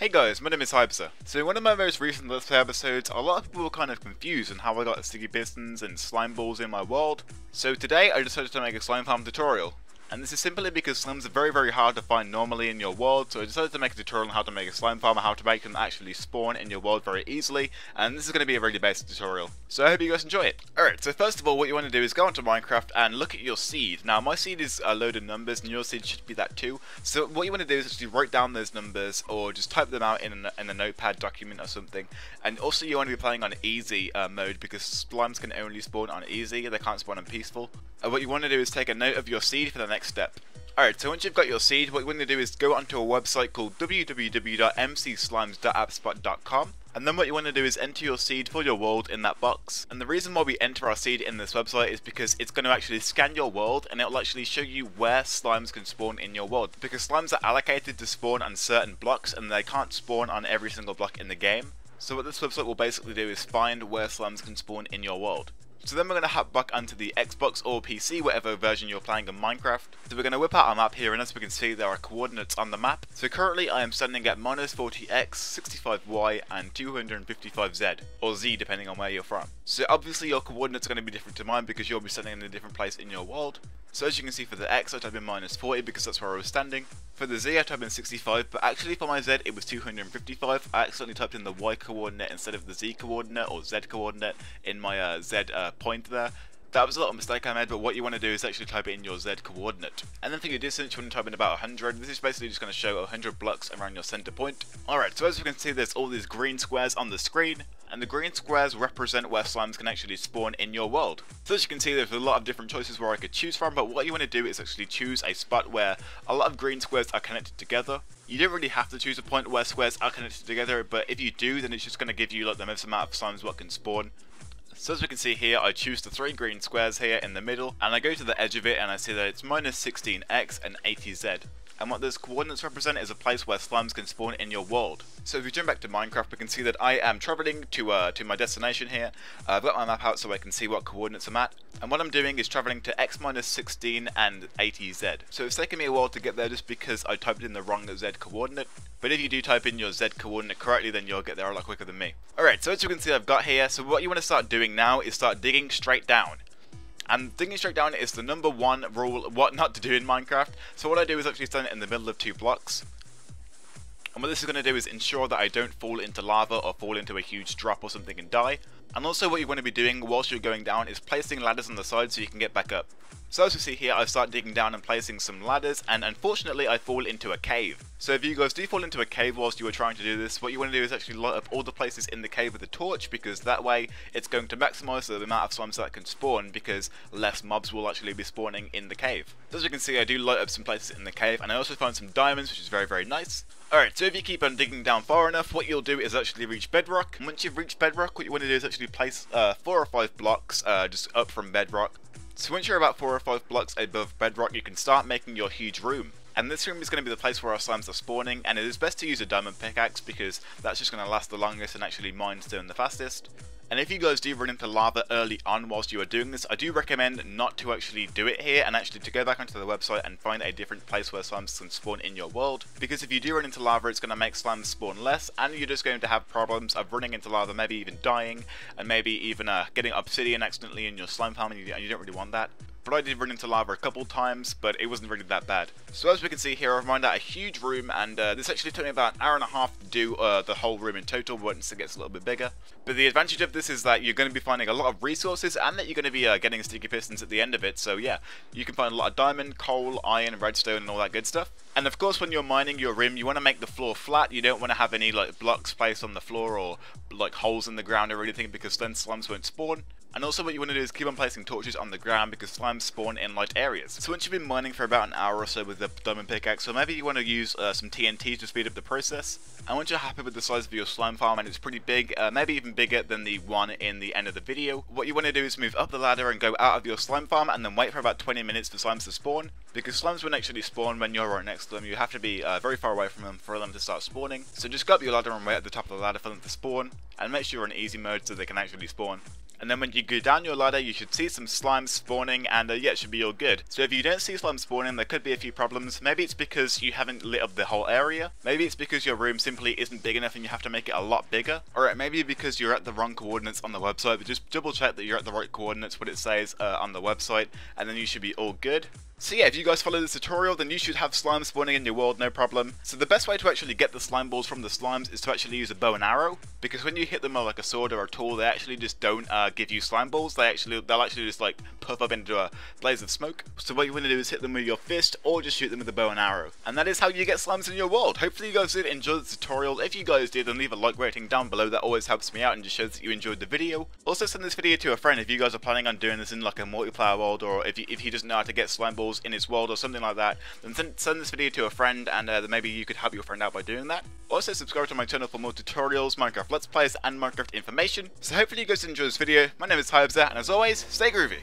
Hey guys, my name is Hypser. So in one of my most recent Let's Play episodes, a lot of people were kind of confused on how I got sticky pistons and slime balls in my world. So today I decided to make a slime farm tutorial. And this is simply because slimes are very hard to find normally in your world, so I decided to make a tutorial on how to make a slime farm and how to make them actually spawn in your world very easily, and this is going to be a really basic tutorial. So I hope you guys enjoy it. Alright, so first of all what you want to do is go onto Minecraft and look at your seed. Now my seed is a load of numbers and your seed should be that too. So what you want to do is actually write down those numbers or just type them out in a notepad document or something. And also you want to be playing on easy mode because slimes can only spawn on easy, they can't spawn on peaceful. What you want to do is take a note of your seed for the next step. Alright, so once you've got your seed, what you want to do is go onto a website called www.mcslimes.appspot.com, and then what you want to do is enter your seed for your world in that box. And the reason why we enter our seed in this website is because it's going to actually scan your world and it will actually show you where slimes can spawn in your world. Because slimes are allocated to spawn on certain blocks and they can't spawn on every single block in the game. So what this website will basically do is find where slimes can spawn in your world. So then we're going to hop back onto the Xbox or PC, whatever version you're playing of Minecraft. So we're going to whip out our map here, and as we can see there are coordinates on the map. So currently I am standing at -40x, 65y and 255z, or z depending on where you're from. So obviously your coordinates are going to be different to mine because you'll be standing in a different place in your world. So as you can see for the X I type in -40 because that's where I was standing. For the Z I type in 65, but actually for my Z it was 255. I accidentally typed in the Y coordinate instead of the Z coordinate or Z coordinate in my Z point there. That was a little mistake I made, but what you want to do is actually type it in your Z coordinate. And then for your distance, you want to type in about 100. This is basically just going to show 100 blocks around your center point. Alright, so as you can see, there's all these green squares on the screen, and the green squares represent where slimes can actually spawn in your world. So as you can see, there's a lot of different choices where I could choose from, but what you want to do is actually choose a spot where a lot of green squares are connected together. You don't really have to choose a point where squares are connected together, but if you do, then it's just going to give you like the most amount of slimes what can spawn. So as we can see here, I choose the 3 green squares here in the middle, and I go to the edge of it and I see that it's -16x and 80z. And what those coordinates represent is a place where slimes can spawn in your world. So if we jump back to Minecraft, we can see that I am travelling to my destination here. I've got my map out so I can see what coordinates I'm at. And what I'm doing is travelling to x -16 and 80z. So it's taken me a while to get there just because I typed in the wrong Z coordinate. But if you do type in your Z coordinate correctly, then you'll get there a lot quicker than me. Alright, so as you can see I've got here, so what you want to start doing now is start digging straight down. And digging straight down is the #1 rule what not to do in Minecraft. So what I do is actually stand it in the middle of 2 blocks. And what this is going to do is ensure that I don't fall into lava or fall into a huge drop or something and die. And also what you want to be doing whilst you're going down is placing ladders on the side so you can get back up. So as you see here, I start digging down and placing some ladders, and unfortunately I fall into a cave. So if you guys do fall into a cave whilst you are trying to do this, what you want to do is actually light up all the places in the cave with a torch, because that way it's going to maximise the amount of slimes that can spawn, because less mobs will actually be spawning in the cave. So as you can see, I do light up some places in the cave, and I also found some diamonds, which is very nice. Alright, so if you keep on digging down far enough, what you'll do is actually reach bedrock. And once you've reached bedrock, what you want to do is actually place 4 or 5 blocks just up from bedrock. So once you're about 4 or 5 blocks above bedrock, you can start making your huge room. And this room is going to be the place where our slimes are spawning, and it is best to use a diamond pickaxe because that's just going to last the longest and actually mine stone the fastest. And if you guys do run into lava early on whilst you are doing this, I do recommend not to actually do it here and actually to go back onto the website and find a different place where slimes can spawn in your world. Because if you do run into lava, it's going to make slimes spawn less, and you're just going to have problems of running into lava, maybe even dying, and maybe even getting obsidian accidentally in your slime farm, and you don't really want that. But I did run into lava a couple times, but it wasn't really that bad. So as we can see here, I've mined out a huge room, and this actually took me about an hour and a half to do the whole room in total once it gets a little bit bigger. But the advantage of this is that you're going to be finding a lot of resources, and that you're going to be getting sticky pistons at the end of it. So yeah, you can find a lot of diamond, coal, iron, redstone, and all that good stuff. And of course, when you're mining your room, you want to make the floor flat. You don't want to have any like blocks placed on the floor or like holes in the ground or anything, because then slimes won't spawn. And also what you want to do is keep on placing torches on the ground because slimes spawn in light areas. So once you've been mining for about an hour or so with the diamond pickaxe, so maybe you want to use some TNT to speed up the process. And once you're happy with the size of your slime farm and it's pretty big, maybe even bigger than the one in the end of the video, what you want to do is move up the ladder and go out of your slime farm and then wait for about 20 minutes for slimes to spawn. Because slimes won't actually spawn when you're right next to them. You have to be very far away from them for them to start spawning. So just go up your ladder and wait at the top of the ladder for them to spawn, and make sure you're in easy mode so they can actually spawn. and then when you go down your ladder you should see some slime spawning, and yeah, it should be all good. So if you don't see slime spawning, there could be a few problems. Maybe it's because you haven't lit up the whole area, maybe it's because your room simply isn't big enough and you have to make it a lot bigger, or maybe because you're at the wrong coordinates on the website, but just double check that you're at the right coordinates, what it says on the website, and then you should be all good. So yeah, if you guys follow this tutorial, then you should have slime spawning in your world, no problem. So the best way to actually get the slime balls from the slimes is to actually use a bow and arrow, because when you hit them with like a sword or a tool, they actually just don't give you slime balls. They'll actually just like puff up into a blaze of smoke. So what you want to do is hit them with your fist, or just shoot them with a bow and arrow. And that is how you get slimes in your world. Hopefully you guys did enjoy the tutorial. If you guys did, then leave a like rating down below. That always helps me out and just shows that you enjoyed the video. Also send this video to a friend if you guys are planning on doing this in like a multiplayer world, or if he doesn't know how to get slime balls in his world or something like that, then send this video to a friend, and then maybe you could help your friend out by doing that. Also subscribe to my channel for more tutorials, Minecraft Let's Plays, and Minecraft information. So hopefully you guys enjoyed this video. My name is Hyabza, and as always, stay groovy.